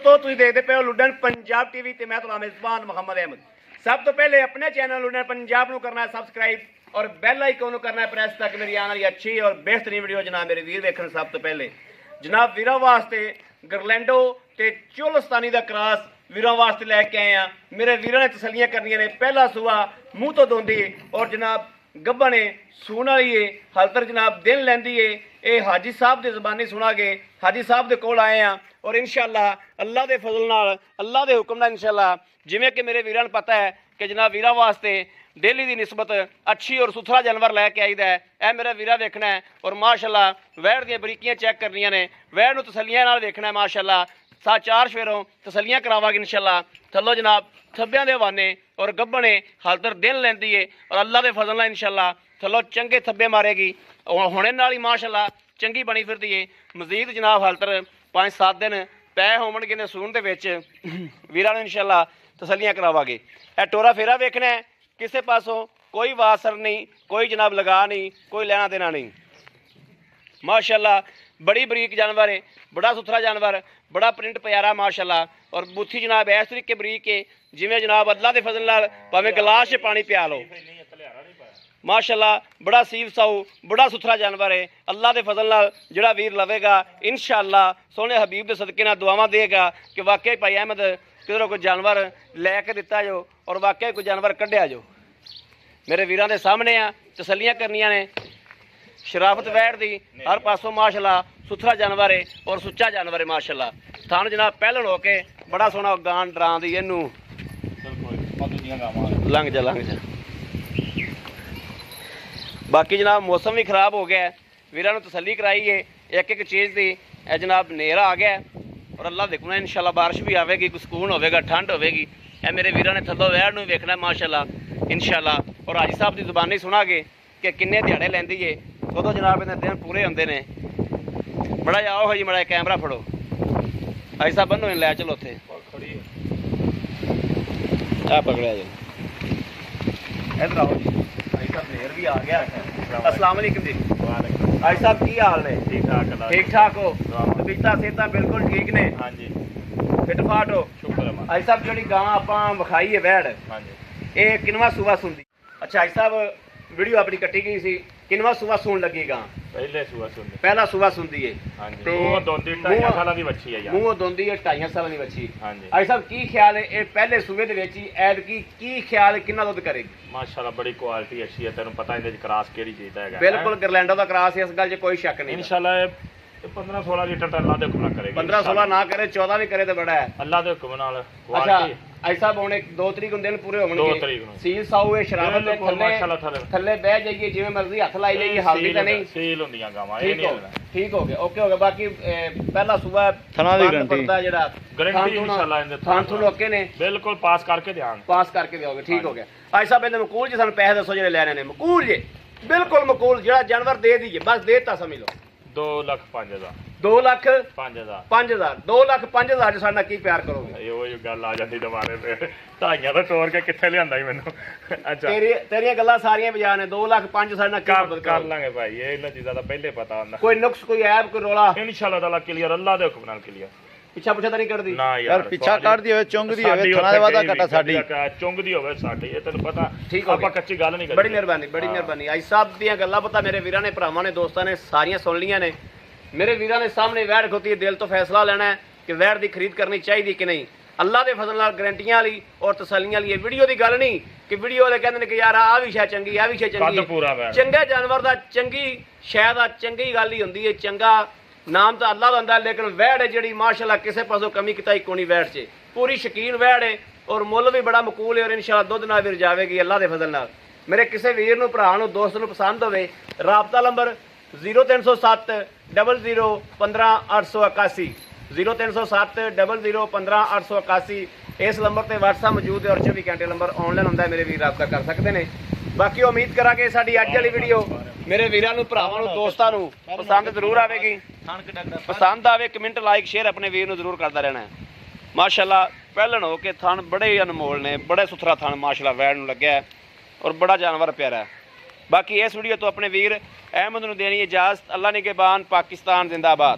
दोस्तों तुसीं देखदे पे हो लुडन पंजाब टीवी ते मैं तुहाडा मेज़बान मोहम्मद अहमद। सब तो पहले अपने चैनल लुडन पंजाब नूं करना है सबसक्राइब और बैल आइकन नूं करना है प्रेस ताकि मेरी आने वाली अच्छी और बेहतरीन वीडियो जनाब मेरे वीर वेखण। सब तो पहले जनाब वीरां वास्ते गरलैंडो ते चोलस्तानी दा क्रॉस वीरां वास्ते लैके आए हैं। मेरे वीरां ने तसलियां करनियां ने। पहला सूआ मूँह तो दोंदी और जनाब गब्बा ने सूण वाली है हलतर जनाब दिन लैंदी है। ये हाजी साहब की जबानी सुना के हाजी साहब के कोल आए हैं और इंशाअल्लाह अल्लाह के फजल नाल अल्लाह के हुक्म नाल इंशाअल्लाह जिवें कि मेरे वीरां नूं पता है कि जनाब वीरां वास्ते डेली की निस्बत अच्छी और सुथरा जानवर लैके आईदा है। यह मेरा वीरा वेखना है और माशाअल्लाह वैड़ दी बरीकियां चैक करनियां ने। वैड़ नूं तसलियां नाल वेखना है माशाअल्लाह। 4 सवेरों तसलियां करावांगे इंशाअल्लाह। थल्लों जनाब थब्बियां दे हवाने और गब्बने हालतर दिन लैंदी है और अल्लाह के फजल नाल इंशाअल्लाह थल्लों चंगे थब्बे मारेगी हुणे नाल ही माशाअल्लाह चंगी बनी फिरदी है। मजीद जनाब हालतर 5-7 दिन पै होवणगे ने सूण दे विच वीरां नूं इंशाअल्लाह तसलियां करावांगे। यह टोरा फेरा वेखना है किसी पासों कोई वासर नहीं, कोई जनाब लगा नहीं, कोई लेना देना नहीं। माशाअल्लाह बड़ी बरीक जानवर है, बड़ा सुथरा जानवर, बड़ा प्रिंट प्यारा माशाअल्लाह। और बूथी जनाब इस तरीके बरीक है जिवें जनाब अल्लाह के फजल नाल भावें गिलास च पानी पिया लो। माशाअल्लाह बड़ा सीव साऊ बड़ा सुथरा जानवर है। अल्लाह के फजल नाल जिहड़ा वीर लवेगा इंशाअल्लाह सोहने हबीब के सदके नाल दुआवां देगा कि वाकई भाई अहमद किधरों कोई जानवर लैके दिता जो और वाकई कोई जानवर कढ़िया जो। मेरे वीरां दे सामने आ तसलियां करनियां ने। शराफत वैड़ दी हर पासों माशाअल्लाह सुथरा जानवर है और सुच्चा जानवर है माशाअल्लाह। थान जनाब पहलन होके बड़ा सोहना गान डरां दी इनू लंघ जा। बाकी जनाब मौसम भी खराब हो गया है। वीरां नूं तसल्ली कराई है एक एक चीज़ की। जनाब नेरा आ गया और अल्लाह देखना इंशाअल्लाह बारिश भी आवेगी, कुछ सुकून होगा, ठंड होगी। यह मेरे वीरां ने थल्लों वैड़ नूं वेखना माशाअल्लाह इंशाअल्लाह। और हाजी साहब की जुबानी सुना के कि किन्ने दिहाड़े लैंदी है उदों जनाब इन्हें दिन पूरे होंदे ने। बड़ा आओ हो जी बड़ा कैमरा फड़ो हाजी साहब बनो लै चलो उत्थे आ पकड़िया जी इधर आओ जी। हाजी साहब नेर भी आ गया। अस्सलाम वालेकुम जी। हाजी साहब की हाल ने? ठीक ठाक हो? तबीयतां सेहतां बिल्कुल ठीक ने? हाँ जी फिट फाट हो? शुक्र है। हाजी साहब जी गां आपां विखाई है वैड़ ये किनवा सूआ सुनदी? अच्छा हाजी साहब वीडियो अपनी कट्टी गई सी किनवा सूआ सुन लगी गां? पहला सूआ सुनदी है। मूँह दोंदी है 2.5 साल की बच्ची। हाजी साहब की ख्याल है ये पहले सूबे दे विच ऐतकी की ख्याल कितना दुध करेगी? माशाअल्लाह बड़ी क्वालिटी अच्छी है। तेन पता इहदे क्रॉस केड़ी चीज दा है? बिल्कुल गरलैंडो दा क्रॉस है, इस गल 'च कोई शक नहीं। इंशाअल्लाह 15-16 लीटर तो अल्लाह दे हुक्म नाल करेगी। 15-16 ना करे 14 भी करे तो बड़ा है अल्लाह दे हुक्म नाल। अच्छा हाजी साहब हुण 2 तरीक दिन पूरे होणगे। 2 तरीक नूं सील साऊ है शराबत दे थल्ले बह जाइए जिवें मर्जी हथ लाई जाइए हालदी तां नहीं सील हुंदियां गावां। ये नहीं ठीक हो गया ओके हो गया। बाकी पहला सूबा थना दी गारंटी जेड़ा गारंटी इंशाअल्लाह इनदे थान थुन ओके ने बिल्कुल पास करके देंगे। पास करके दोगे ठीक हो गया। हाजी साहब इहदे मकूल जी सानूं पैसे दसो जेड़े लैने ने मकूल जे बिल्कुल मकूल जेड़ा जानवर दे दीजिए बस देता समझ लो। 2,05,000 2,05,000 2,05,000 जो साडा की प्यार करोगे? ये गल आ जाती दोबारे फिर ढाइयां तो तोड़ के कित्थे लियांदा ही मैनू। अच्छा तेरियां गल्लां सारियां बजा ने 2,05,000 साडा कर लांगे भाई ये इन्हां चीज़ां दा पहले पता हुंदा। कोई नुक्स कोई ऐब कोई रोला इंशाअल्लाह ताला क्लियर अल्लाह दे हुक्म नाल क्लियर। पिछा पुछा तो नहीं करदी ना यार पिछा काटदी होवे चुंगदी होवे थाना दे वादा कटा साडी चुंगदी होवे साडी ये तैनूं पता ठीक हो आपां कच्ची गल नहीं करदी। बड़ी मेहरबानी हाजी साहब दीयां गल्लां पता मेरे वीरां ने भरावां ने दोस्तां ने सारियां सुन लियां ने। मेरे वीरां ने सामने वैड़ खोती है दिल तो फैसला लेना है कि वैड़ की खरीद करनी चाहिए कि नहीं। अल्लाह के फजल नाल गारंटियां वाली और तसलियां वाली वीडियो की गल नहीं कि वीडियो वाले कहते हैं कि यार आ भी शै चंगी आ भी शै चंगी। चंगे जानवर का चंगी शै दा चंगी गल ही होंदी है। चंगा नाम तो अल्लाह दा हुंदा लेकिन वैड़ है जिहड़ी माशाअल्लाह किसी पासों कमी किताई कोनी वैड़ च पूरी शकीन वैड़ है और मुੱਲ भी बड़ा मकूल है और इंशाअल्लाह दुध नाल विर जाएगी अल्लाह के फजल नाल। मेरे किसी वीर नूं भरा नूं दोस्त नूं पसंद होवे राबता नंबर 0307 00 15 881 0307 00 15 881 इस नंबर पर व्हाट्सएप मौजूद है और 24 घंटे नंबर ऑनलाइन होंदा है। मेरे वीर रब्ता कर सकते हैं। बाकी उम्मीद करा कि साडी अज वाली वीडियो मेरे वीरां नूं भरावां नूं दोस्तां नूं पसंद जरूर आवेगी। पसंद आवे कमेंट लाइक शेयर अपने वीर नूं जरूर करता रहना है। माशाअल्लाह पहलन हो के थान बड़े ही अनमोल ने बड़े सुथरा थान माशाअल्लाह वैड़ नूं लग्या है और बड़ा जानवर प्यारा है। बाकी इस वीडियो तो अपने वीर अहमद नूं देनी इजाजत। अल्लाह निगहबान पाकिस्तान जिंदाबाद।